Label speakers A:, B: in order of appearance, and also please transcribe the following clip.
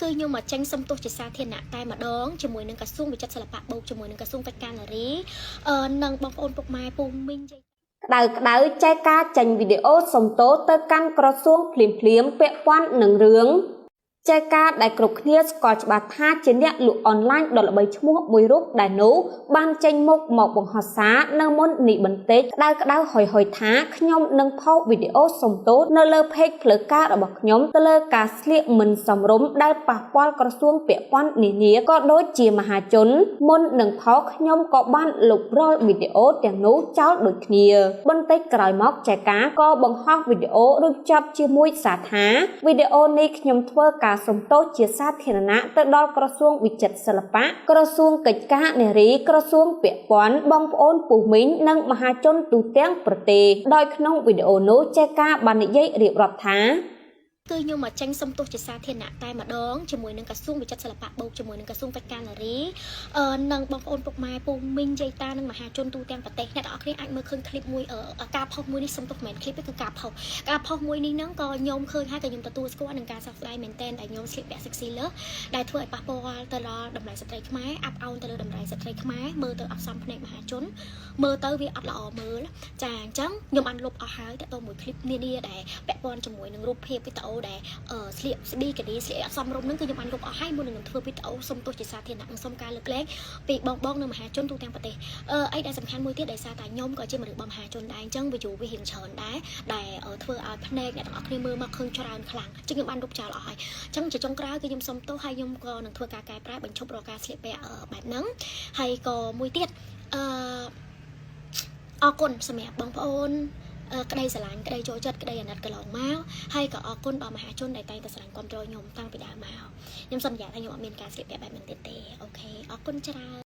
A: គឺខ្ញុំមកចេញសុំទោសជាសាធារណៈតែម្ដងជាមួយនឹងក្រសួងវិចិត្រសិល្បៈបូកជាមួយនឹងក្រសួងកិច្ចការនារីនិងបងប្អូនពុកម៉ែពូមីងយាយ
B: ក្តៅចែកការចេញវីដេអូសុំទោសទៅកាន់ក្រសួងភ្លាមពាក់ព័ន្ធនឹងរឿងចែកការដែលគ្រប់គ្នាស្គាល់ច្បាស់ថាជាអ្នកលក់អនឡាញដ៏ល្បីឈ្មោះមួយរូបដែលនោះបានចេញមុខមកបង្ហោះសារនៅមុននេះបន្តិចក្តៅហុយថាខ្ញុំនឹងផុសវីដេអូសុំទោសនៅលើเพจផ្លូវការរបស់ខ្ញុំទៅលើការស្លៀកមិនសមរម្យដែលប៉ះពាល់ក្រសួងពាក់ព័ន្ធនានាក៏ដូចជាមហាជនមុននឹងផុសខ្ញុំក៏បានលុបរាល់វីដេអូទាំងនោះចោលដូចគ្នាបន្តិចក្រោយមកចែកការក៏បង្ហោះវីដេអូរួចចប់ជាមួយសារថាវីដេអូនេះខ្ញុំធ្វើការសុំទោសជាសាធារណៈទៅដល់ក្រសួងវិចិត្រសិល្បៈក្រសួងកិច្ចការនារីក្រសួងពាក់ព័ន្ធបងប្អូនពូមីងនិងមហាជនទូទាំងប្រទេសដោយក្នុងវីដេអូនោះចែកការបាននិយាយរៀបរាប់ថាគឺខ្ញុំមកចេញសុំទោសជាសាធារណៈតែម្ដងជាមួយនឹងក្រសួងវិចិត្រសិល្បៈបូកជាមួយនឹងក្រសួងកិច្ចការនារីនិងបងប្អូនពុកម៉ែពូមីងយាយតានិងមហាជនទូទាំងប្រទេសអ្នកទាំងអស់គ្នាអាចមើលឃើញឃ្លីបមួយការផុសមួយនេះសុំទោសមិនមែនឃ្លីបទេគឺការផុសមួយនេះហ្នឹងក៏ខ្ញុំឃើញហើយក៏ខ្ញុំទទួលស្គាល់នឹងការសោកស្ដាយមែនទែនដែលខ្ញុំស្លៀកពាក់ sexy លើដែលធ្វើឲ្យប៉ះពាល់ទៅដល់តម្លៃស្ត្រីខ្មែរអាប់អោនទៅលើតម្លៃស្ត្រីខ្មែរមើលទៅអត់សមភ្នែកមហាជនមើលទៅវាអត់ល្អមើលចាអញ្ចឹងខ្ញុំបានលុបអស់ហើយតើតើមួយឃ្លីបនានាដែលពាក់ព័ន្ធជាមួយនឹងរូបភាពវីដេអូដែលស្លៀកស្ប៊ីកាឌីស្លៀកអត់សមរម្យហ្នឹងគឺខ្ញុំបានលុបអស់ហើយមុននឹងធ្វើវីដេអូសុំទោសជាសាធារណៈនិងសុំការលើកលែងពីបងនិងមហាជនទូទាំងប្រទេសអីដែលសំខាន់មួយទៀតដោយសារតែខ្ញុំក៏ជាមនុស្សបងមហាជនដែរអញ្ចឹងវាយូរវាហ៊ានច្រើនដែរដែលធ្វើឲ្យភ្នែកអ្នកទាំងអស់គ្នាមើលមកឃើញច្រើនខ្លាំងអញ្ចឹងខ្ញុំបានលុបចោលអស់ហើយអញ្ចឹងជាចុងក្រោយគឺខ្ញុំសុំទោសហើយខ្ញុំក៏នឹងធ្វើការកែប្រែបញ្ឈប់រកការស្លៀកពាក់បែបហ្នឹងហើយក៏មួយទៀតអរគុណសម្រាប់បងប្អូនក្តីស្រឡាញ់ក្តីចូលចិត្តក្តីអាណិតកន្លងមកហើយក៏អរគុណដល់មហាជនដែលតែងតែស្រឡាញ់គ្រប់គ្រងខ្ញុំតាំងពីដើមមកខ្ញុំសន្យាថាខ្ញុំអត់មានការស្លៀកពាក់បែបហ្នឹងទៀតទេអូខេអរគុណច្រើន